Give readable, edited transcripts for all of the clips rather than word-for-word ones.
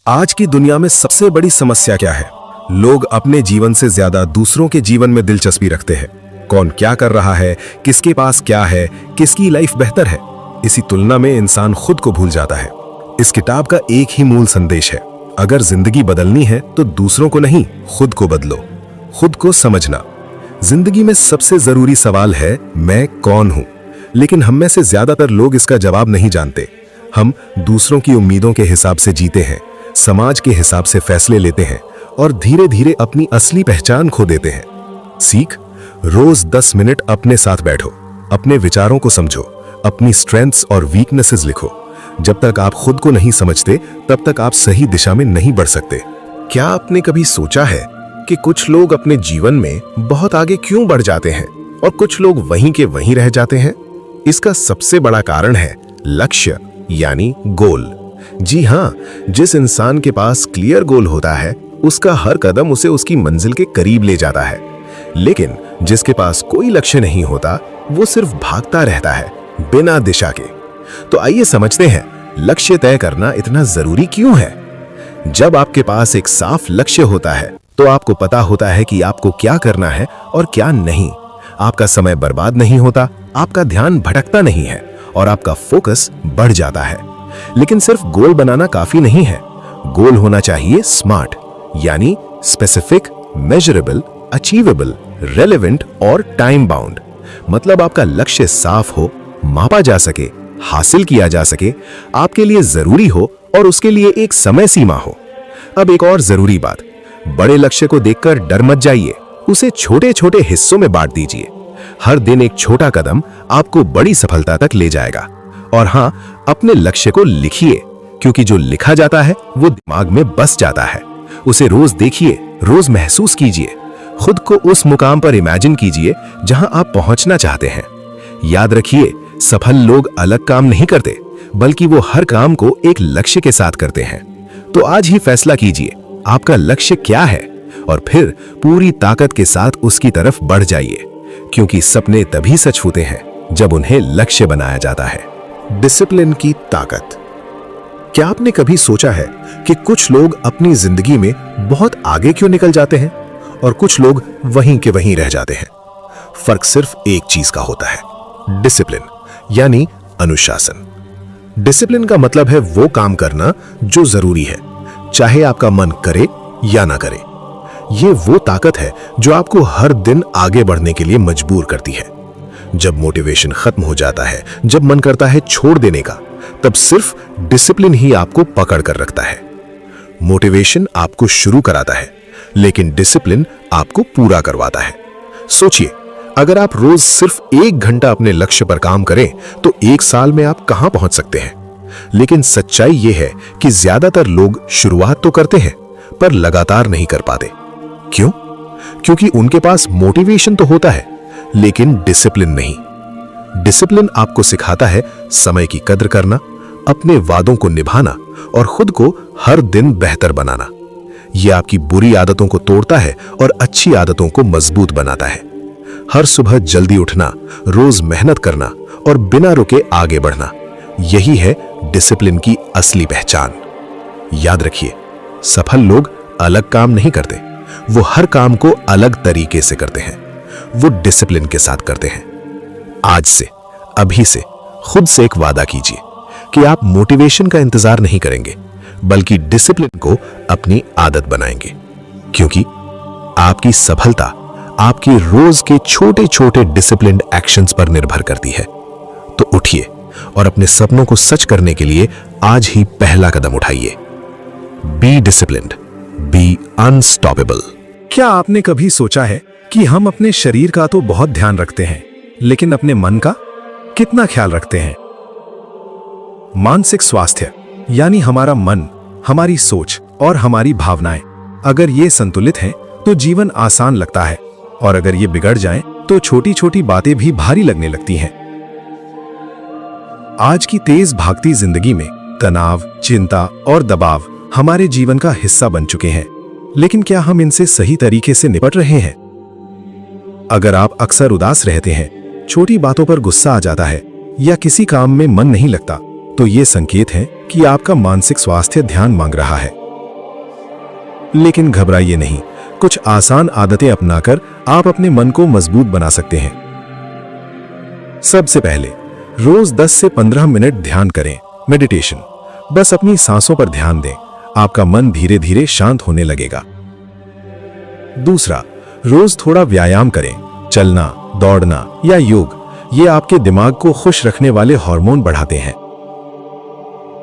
आज की दुनिया में सबसे बड़ी समस्या क्या है? लोग अपने जीवन से ज्यादा दूसरों के जीवन में दिलचस्पी रखते हैं। कौन क्या कर रहा है, किसके पास क्या है, किसकी लाइफ बेहतर है। इसी तुलना में इंसान खुद को भूल जाता है। इस किताब का एक ही मूल संदेश है, अगर जिंदगी बदलनी है तो दूसरों को नहीं, खुद को बदलो। खुद को समझना। जिंदगी में सबसे जरूरी सवाल है, मैं कौन हूं? लेकिन हम में से ज्यादातर लोग इसका जवाब नहीं जानते। हम दूसरों की उम्मीदों के हिसाब से जीते हैं, समाज के हिसाब से फैसले लेते हैं और धीरे धीरे अपनी असली पहचान खो देते हैं। सीख, रोज 10 मिनट अपने साथ बैठो, अपने विचारों को समझो, अपनी स्ट्रेंथ्स और वीकनेसेस लिखो। जब तक आप खुद को नहीं समझते तब तक आप सही दिशा में नहीं बढ़ सकते। क्या आपने कभी सोचा है कि कुछ लोग अपने जीवन में बहुत आगे क्यों बढ़ जाते हैं और कुछ लोग वहीं के वहीं रह जाते हैं? इसका सबसे बड़ा कारण है लक्ष्य यानी गोल। जी हाँ, जिस इंसान के पास क्लियर गोल होता है उसका हर कदम उसे उसकी मंजिल के करीब ले जाता है। लेकिन जिसके पास कोई लक्ष्य नहीं होता वो सिर्फ भागता रहता है बिना दिशा के। तो आइए समझते हैं, लक्ष्य तय करना इतना जरूरी क्यों है। जब आपके पास एक साफ लक्ष्य होता है तो आपको पता होता है कि आपको क्या करना है और क्या नहीं। आपका समय बर्बाद नहीं होता, आपका ध्यान भटकता नहीं है और आपका फोकस बढ़ जाता है। लेकिन सिर्फ गोल बनाना काफी नहीं है, गोल होना चाहिए स्मार्ट यानी स्पेसिफिक, मेजरेबल, अचीवेबल, रेलेवेंट और टाइम बाउंड। मतलब आपका लक्ष्य साफ हो, मापा जा सके, हासिल किया जा सके, आपके लिए जरूरी हो और उसके लिए एक समय सीमा हो। अब एक और जरूरी बात, बड़े लक्ष्य को देखकर डर मत जाइए, उसे छोटे छोटे हिस्सों में बांट दीजिए। हर दिन एक छोटा कदम आपको बड़ी सफलता तक ले जाएगा। और हाँ, अपने लक्ष्य को लिखिए, क्योंकि जो लिखा जाता है वो दिमाग में बस जाता है। उसे रोज देखिए, रोज महसूस कीजिए, खुद को उस मुकाम पर इमेजिन कीजिए जहां आप पहुंचना चाहते हैं। याद रखिए, सफल लोग अलग काम नहीं करते, बल्कि वो हर काम को एक लक्ष्य के साथ करते हैं। तो आज ही फैसला कीजिए आपका लक्ष्य क्या है और फिर पूरी ताकत के साथ उसकी तरफ बढ़ जाइए, क्योंकि सपने तभी सच होते हैं जब उन्हें लक्ष्य बनाया जाता है। डिसिप्लिन की ताकत। क्या आपने कभी सोचा है कि कुछ लोग अपनी जिंदगी में बहुत आगे क्यों निकल जाते हैं और कुछ लोग वहीं के वहीं रह जाते हैं? फर्क सिर्फ एक चीज का होता है, डिसिप्लिन यानी अनुशासन। डिसिप्लिन का मतलब है वो काम करना जो जरूरी है, चाहे आपका मन करे या ना करे। ये वो ताकत है जो आपको हर दिन आगे बढ़ने के लिए मजबूर करती है। जब मोटिवेशन खत्म हो जाता है, जब मन करता है छोड़ देने का, तब सिर्फ डिसिप्लिन ही आपको पकड़ कर रखता है। मोटिवेशन आपको शुरू कराता है, लेकिन डिसिप्लिन आपको पूरा करवाता है। सोचिए, अगर आप रोज सिर्फ 1 घंटा अपने लक्ष्य पर काम करें तो 1 साल में आप कहां पहुंच सकते हैं। लेकिन सच्चाई यह है कि ज्यादातर लोग शुरुआत तो करते हैं पर लगातार नहीं कर पाते। क्यों? क्योंकि उनके पास मोटिवेशन तो होता है लेकिन डिसिप्लिन नहीं। डिसिप्लिन आपको सिखाता है समय की कद्र करना, अपने वादों को निभाना और खुद को हर दिन बेहतर बनाना। यह आपकी बुरी आदतों को तोड़ता है और अच्छी आदतों को मजबूत बनाता है। हर सुबह जल्दी उठना, रोज मेहनत करना और बिना रुके आगे बढ़ना, यही है डिसिप्लिन की असली पहचान। याद रखिए, सफल लोग अलग काम नहीं करते, वो हर काम को अलग तरीके से करते हैं। वो डिसिप्लिन के साथ करते हैं। आज से, अभी से खुद से एक वादा कीजिए कि आप मोटिवेशन का इंतजार नहीं करेंगे, बल्कि डिसिप्लिन को अपनी आदत बनाएंगे। क्योंकि आपकी सफलता आपकी रोज के छोटे छोटे डिसिप्लिन्ड एक्शंस पर निर्भर करती है। तो उठिए और अपने सपनों को सच करने के लिए आज ही पहला कदम उठाइए। Be disciplined, be unstoppable. क्या आपने कभी सोचा है कि हम अपने शरीर का तो बहुत ध्यान रखते हैं, लेकिन अपने मन का कितना ख्याल रखते हैं? मानसिक स्वास्थ्य यानी हमारा मन, हमारी सोच और हमारी भावनाएं अगर ये संतुलित हैं तो जीवन आसान लगता है, और अगर ये बिगड़ जाएं तो छोटी छोटी बातें भी भारी लगने लगती हैं। आज की तेज भागती जिंदगी में तनाव, चिंता और दबाव हमारे जीवन का हिस्सा बन चुके हैं, लेकिन क्या हम इनसे सही तरीके से निपट रहे हैं? अगर आप अक्सर उदास रहते हैं, छोटी बातों पर गुस्सा आ जाता है या किसी काम में मन नहीं लगता, तो ये संकेत है कि आपका मानसिक स्वास्थ्य ध्यान मांग रहा है। लेकिन घबराइए नहीं, कुछ आसान आदतें अपनाकर आप अपने मन को मजबूत बना सकते हैं। सबसे पहले रोज 10 से 15 मिनट ध्यान करें, मेडिटेशन। बस अपनी सांसों पर ध्यान दें, आपका मन धीरे धीरे शांत होने लगेगा। दूसरा, रोज थोड़ा व्यायाम करें, चलना, दौड़ना या योग। ये आपके दिमाग को खुश रखने वाले हार्मोन बढ़ाते हैं।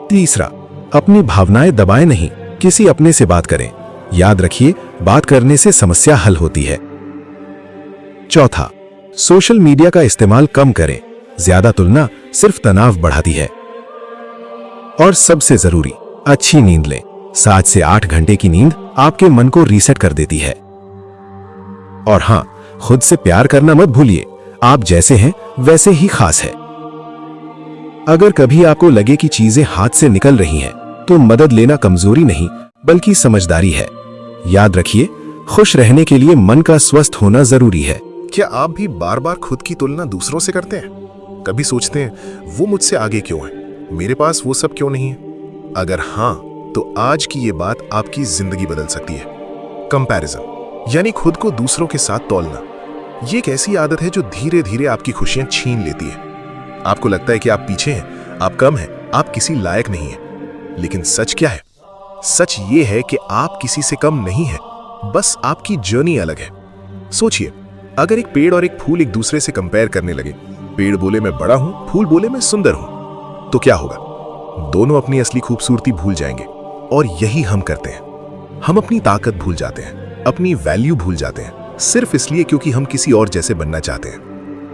तीसरा, अपनी भावनाएं दबाएं नहीं, किसी अपने से बात करें। याद रखिए, बात करने से समस्या हल होती है। चौथा, सोशल मीडिया का इस्तेमाल कम करें, ज्यादा तुलना सिर्फ तनाव बढ़ाती है। और सबसे जरूरी, अच्छी नींद लें। 7 से 8 घंटे की नींद आपके मन को रीसेट कर देती है। और हां, खुद से प्यार करना मत भूलिए, आप जैसे हैं वैसे ही खास है। अगर कभी आपको लगे कि चीजें हाथ से निकल रही हैं, तो मदद लेना कमजोरी नहीं बल्कि समझदारी है। याद रखिए, खुश रहने के लिए मन का स्वस्थ होना जरूरी है। क्या आप भी बार बार खुद की तुलना दूसरों से करते हैं? कभी सोचते हैं, वो मुझसे आगे क्यों है, मेरे पास वो सब क्यों नहीं है? अगर हां, तो आज की ये बात आपकी जिंदगी बदल सकती है। कंपैरिजन यानी खुद को दूसरों के साथ तौलना, ये एक ऐसी आदत है जो धीरे धीरे आपकी खुशियां छीन लेती है। आपको लगता है कि आप पीछे हैं, आप कम हैं, आप किसी लायक नहीं हैं। लेकिन सच क्या है? सच ये है कि आप किसी से कम नहीं हैं, बस आपकी जर्नी अलग है। सोचिए, अगर एक पेड़ और एक फूल एक दूसरे से कंपेयर करने लगे, पेड़ बोले मैं बड़ा हूं, फूल बोले मैं सुंदर हूं, तो क्या होगा? दोनों अपनी असली खूबसूरती भूल जाएंगे। और यही हम करते हैं। हम अपनी ताकत भूल जाते हैं, अपनी वैल्यू भूल जाते हैं, सिर्फ इसलिए क्योंकि हम किसी और जैसे बनना चाहते हैं।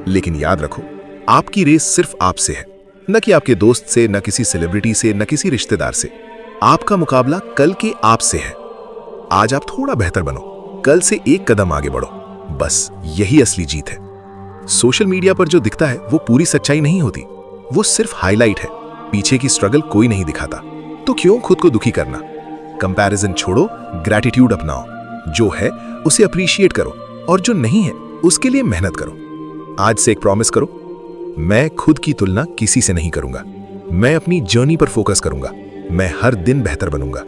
लेकिन याद रखो, आपकी रेस सिर्फ आपसे है, न कि आपके दोस्त से, न किसी सेलिब्रिटी से, न किसी रिश्तेदार से। आपका मुकाबला कल के आप से है। आज आप थोड़ा बेहतर बनो, कल से एक कदम आगे बढ़ो। बस यही असली जीत है। सोशल मीडिया पर जो दिखता है वो पूरी सच्चाई नहीं होती, वो सिर्फ हाईलाइट है। पीछे की स्ट्रगल कोई नहीं दिखाता। तो क्यों खुद को दुखी करना? कंपैरिजन छोड़ो, ग्रैटिट्यूड अपनाओ। जो है उसे अप्रिशिएट करो, और जो नहीं है उसके लिए मेहनत करो। आज से एक प्रॉमिस करो, मैं खुद की तुलना किसी से नहीं करूंगा। मैं अपनी जर्नी पर फोकस करूंगा। मैं हर दिन बेहतर बनूंगा,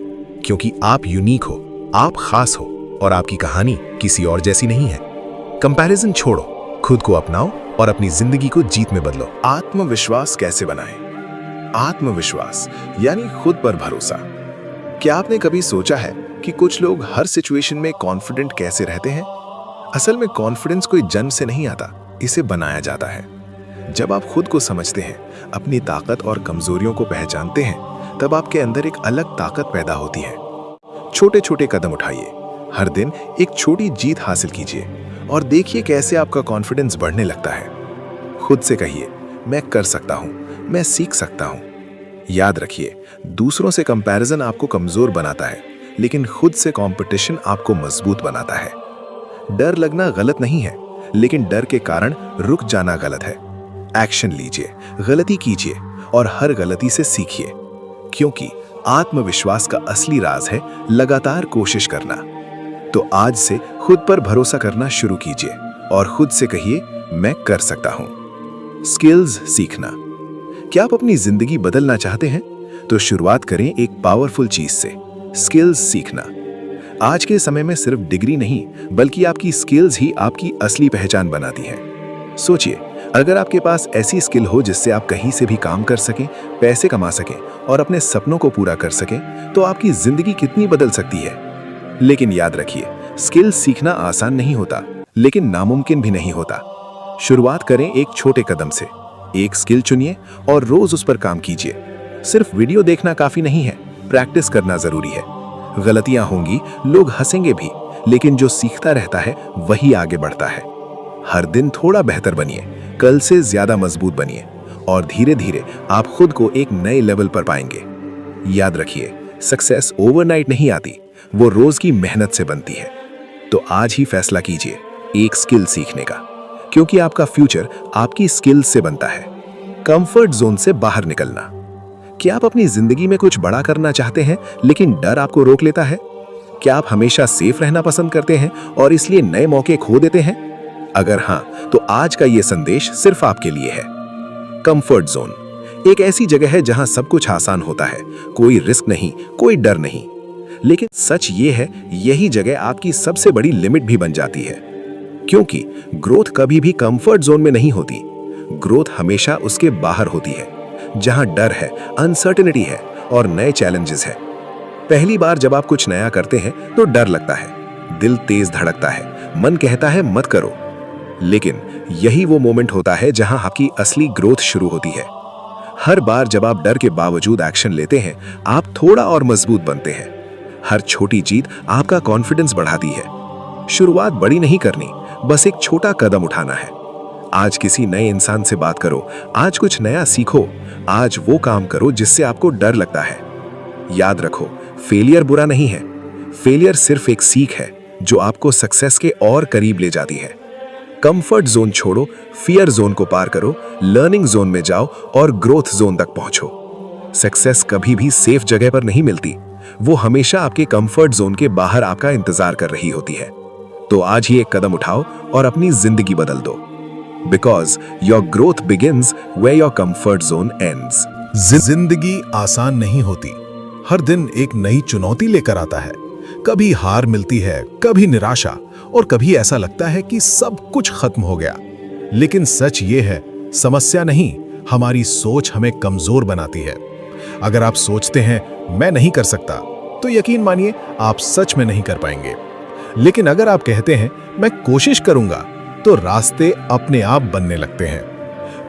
क्योंकि आप यूनिक हो, आप खास हो, और आपकी कहानी किसी और जैसी नहीं है। कंपैरिजन छोड़ो, खुद को अपनाओ और अपनी जिंदगी को जीत में बदलो। आत्मविश्वास कैसे बनाएं? आत्मविश्वास यानी खुद पर भरोसा। क्या आपने कभी सोचा है कि कुछ लोग हर सिचुएशन में कॉन्फिडेंट कैसे रहते हैं? असल में कॉन्फिडेंस कोई जन्म से नहीं आता, इसे बनाया जाता है। जब आप खुद को समझते हैं, अपनी ताकत और कमजोरियों को पहचानते हैं, तब आपके अंदर एक अलग ताकत पैदा होती है। छोटे छोटे कदम उठाइए, हर दिन एक छोटी जीत हासिल कीजिए और देखिए कैसे आपका कॉन्फिडेंस बढ़ने लगता है। खुद से कहिए, मैं कर सकता हूं, मैं सीख सकता हूं। याद रखिए, दूसरों से कंपैरिजन आपको कमजोर बनाता है, लेकिन खुद से कंपटीशन आपको मजबूत बनाता है। डर लगना गलत नहीं है, लेकिन डर के कारण रुक जाना गलत है। एक्शन लीजिए, गलती कीजिए और हर गलती से सीखिए, क्योंकि आत्मविश्वास का असली राज है लगातार कोशिश करना। तो आज से खुद पर भरोसा करना शुरू कीजिए और खुद से कहिए, मैं कर सकता हूं। स्किल्स सीखना। क्या आप अपनी जिंदगी बदलना चाहते हैं? तो शुरुआत करें एक पावरफुल चीज से, स्किल्स सीखना। आज के समय में सिर्फ डिग्री नहीं, बल्कि आपकी स्किल्स ही आपकी असली पहचान बनाती हैं। सोचिए, अगर आपके पास ऐसी स्किल हो जिससे आप कहीं से भी काम कर सकें, पैसे कमा सकें और अपने सपनों को पूरा कर सकें, तो आपकी जिंदगी कितनी बदल सकती है। लेकिन याद रखिए, स्किल सीखना आसान नहीं होता, लेकिन नामुमकिन भी नहीं होता। शुरुआत करें एक छोटे कदम से। एक स्किल चुनिए और रोज उस पर काम कीजिए। सिर्फ वीडियो देखना काफी नहीं है, प्रैक्टिस करना जरूरी है। गलतियां होंगी, लोग हंसेंगे भी, लेकिन जो सीखता रहता है वही आगे बढ़ता है। हर दिन थोड़ा बेहतर बनिए, कल से ज्यादा मजबूत बनिए और धीरे धीरे आप खुद को एक नए लेवल पर पाएंगे। याद रखिए, सक्सेस ओवरनाइट नहीं आती, वो रोज की मेहनत से बनती है। तो आज ही फैसला कीजिए एक स्किल सीखने का, क्योंकि आपका फ्यूचर आपकी स्किल्स से बनता है। कंफर्ट जोन से बाहर निकलना। क्या आप अपनी जिंदगी में कुछ बड़ा करना चाहते हैं, लेकिन डर आपको रोक लेता है? क्या आप हमेशा सेफ रहना पसंद करते हैं और इसलिए नए मौके खो देते हैं? अगर हां, तो आज का यह संदेश सिर्फ आपके लिए है। कंफर्ट जोन एक ऐसी जगह है जहां सब कुछ आसान होता है, कोई रिस्क नहीं, कोई डर नहीं। लेकिन सच ये है, यही जगह आपकी सबसे बड़ी लिमिट भी बन जाती है। क्योंकि ग्रोथ कभी भी कंफर्ट जोन में नहीं होती। ग्रोथ हमेशा उसके बाहर होती है, जहां डर है, अनसर्टेनिटी है और नए चैलेंजेस है। पहली बार जब आप कुछ नया करते हैं तो डर लगता है, दिल तेज धड़कता है, मन कहता है मत करो। लेकिन यही वो मोमेंट होता है जहां आपकी असली ग्रोथ शुरू होती है। हर बार जब आप डर के बावजूद एक्शन लेते हैं, आप थोड़ा और मजबूत बनते हैं। हर छोटी जीत आपका कॉन्फिडेंस बढ़ाती है। शुरुआत बड़ी नहीं करनी, बस एक छोटा कदम उठाना है। आज किसी नए इंसान से बात करो, आज कुछ नया सीखो, आज वो काम करो जिससे आपको डर लगता है। याद रखो, फेलियर बुरा नहीं है। फेलियर सिर्फ एक सीख है जो आपको सक्सेस के और करीब ले जाती है। कंफर्ट जोन छोड़ो, फियर जोन को पार करो, लर्निंग जोन में जाओ और ग्रोथ जोन तक पहुंचो। सक्सेस कभी भी सेफ जगह पर नहीं मिलती, वो हमेशा आपके कंफर्ट जोन के बाहर आपका इंतजार कर रही होती है। तो आज ही एक कदम उठाओ और अपनी जिंदगी बदल दो। Because your growth begins where your comfort zone ends. जिंदगी आसान नहीं होती। हर दिन एक नई चुनौती लेकर आता है। कभी हार मिलती है, कभी निराशा, और कभी ऐसा लगता है कि सब कुछ खत्म हो गया। लेकिन सच ये है, समस्या नहीं, हमारी सोच हमें कमजोर बनाती है। अगर आप सोचते हैं मैं नहीं कर सकता, तो यकीन मानिए आप सच में नहीं कर पाएंगे। लेकिन अगर आप कहते हैं मैं कोशिश करूंगा, तो रास्ते अपने आप बनने लगते हैं।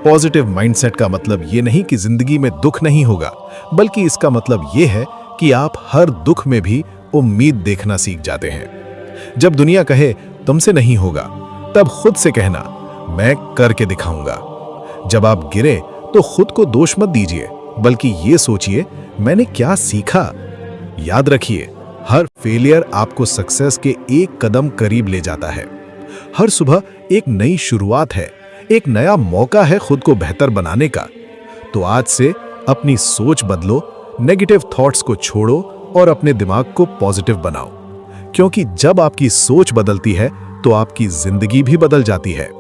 पॉजिटिव माइंडसेट का मतलब ये नहीं कि जिंदगी में दुख नहीं होगा, बल्कि इसका मतलब ये है कि आप हर दुख में भी उम्मीद देखना सीख जाते हैं। जब दुनिया कहे तुमसे नहीं होगा, तब खुद से कहना मैं करके दिखाऊंगा। जब आप गिरे तो खुद को दोष मत दीजिए, बल्कि ये सोचिए मैंने क्या सीखा। याद रखिए, हर फेलियर आपको सक्सेस के एक कदम करीब ले जाता है। हर सुबह एक नई शुरुआत है, एक नया मौका है खुद को बेहतर बनाने का। तो आज से अपनी सोच बदलो, नेगेटिव थॉट्स को छोड़ो और अपने दिमाग को पॉजिटिव बनाओ। क्योंकि जब आपकी सोच बदलती है तो आपकी जिंदगी भी बदल जाती है।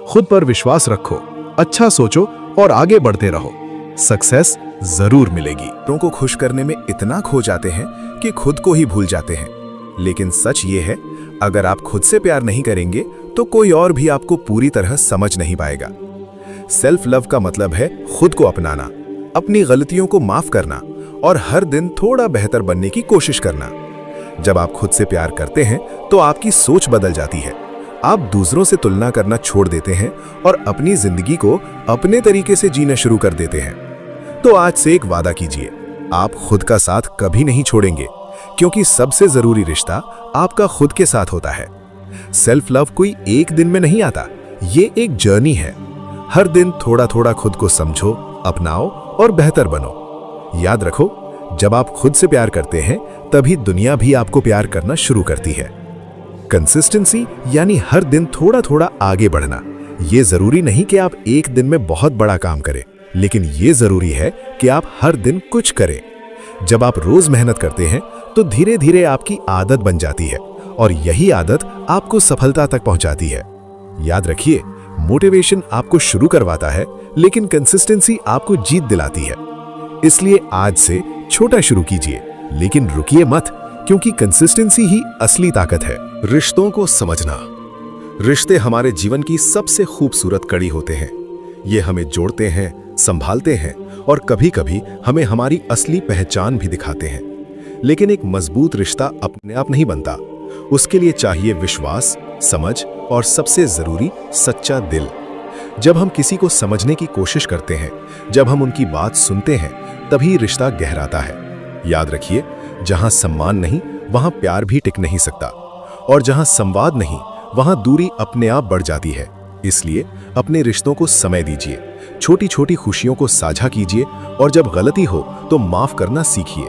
खुद पर विश्वास रखो, अच्छा सोचो और आगे बढ़ते रहो। सक्सेस जरूर मिलेगी। दूसरों को खुश करने में इतना खो जाते हैं कि खुद को ही भूल जाते हैं। लेकिन सच ये है, अगर आप खुद से प्यार नहीं करेंगे तो कोई और भी आपको पूरी तरह समझ नहीं पाएगा। सेल्फ लव का मतलब है खुद को अपनाना, अपनी गलतियों को माफ करना और हर दिन थोड़ा बेहतर बनने की कोशिश करना। जब आप खुद से प्यार करते हैं तो आपकी सोच बदल जाती है। आप दूसरों से तुलना करना छोड़ देते हैं और अपनी जिंदगी को अपने तरीके से जीना शुरू कर देते हैं। तो आज से एक वादा कीजिए, आप खुद का साथ कभी नहीं छोड़ेंगे, क्योंकि सबसे जरूरी रिश्ता आपका खुद के साथ होता है। सेल्फ लव कोई एक दिन में नहीं आता, ये एक जर्नी है। हर दिन थोड़ा थोड़ा खुद को समझो, अपनाओ और बेहतर बनो। याद रखो, जब आप खुद से प्यार करते हैं तभी दुनिया भी आपको प्यार करना शुरू करती है। कंसिस्टेंसी यानी हर दिन थोड़ा थोड़ा आगे बढ़ना। ये जरूरी नहीं कि आप एक दिन में बहुत बड़ा काम करें, लेकिन ये जरूरी है कि आप हर दिन कुछ करें। जब आप रोज मेहनत करते हैं तो धीरे धीरे आपकी आदत बन जाती है और यही आदत आपको सफलता तक पहुंचाती है। याद रखिए, मोटिवेशन आपको शुरू करवाता है, लेकिन कंसिस्टेंसी आपको जीत दिलाती है। इसलिए आज से छोटा शुरू कीजिए, लेकिन रुकिए मत, क्योंकि कंसिस्टेंसी ही असली ताकत है। रिश्तों को समझना। रिश्ते हमारे जीवन की सबसे खूबसूरत कड़ी होते हैं। ये हमें जोड़ते हैं, संभालते हैं और कभी-कभी हमें हमारी असली पहचान भी दिखाते हैं। लेकिन एक मजबूत रिश्ता अपने आप नहीं बनता, उसके लिए चाहिए विश्वास, समझ और सबसे जरूरी सच्चा दिल। जब हम किसी को समझने की कोशिश करते हैं, जब हम उनकी बात सुनते हैं, तभी रिश्ता गहराता है। याद रखिए, जहां सम्मान नहीं वहां प्यार भी टिक नहीं सकता, और जहां संवाद नहीं वहां दूरी अपने आप बढ़ जाती है। इसलिए अपने रिश्तों को समय दीजिए, छोटी छोटी खुशियों को साझा कीजिए और जब गलती हो तो माफ करना सीखिए,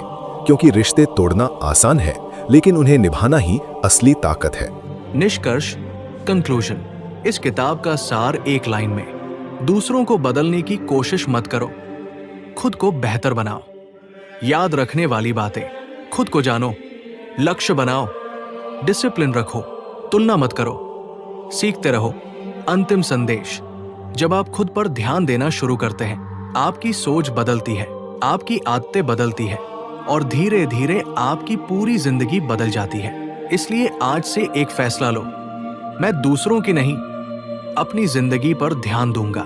क्योंकि रिश्ते तोड़ना आसान है, लेकिन उन्हें निभाना ही असली ताकत है। निष्कर्ष, कंक्लूजन। इस किताब का सार एक लाइन में: दूसरों को बदलने की कोशिश मत करो, खुद को बेहतर बनाओ। याद रखने वाली बातें: खुद को जानो, लक्ष्य बनाओ, डिसिप्लिन रखो, तुलना मत करो, सीखते रहो। अंतिम संदेश: जब आप खुद पर ध्यान देना शुरू करते हैं, आपकी सोच बदलती है, आपकी आदतें बदलती है और धीरे धीरे आपकी पूरी जिंदगी बदल जाती है। इसलिए आज से एक फैसला लो, मैं दूसरों की नहीं, अपनी जिंदगी पर ध्यान दूंगा।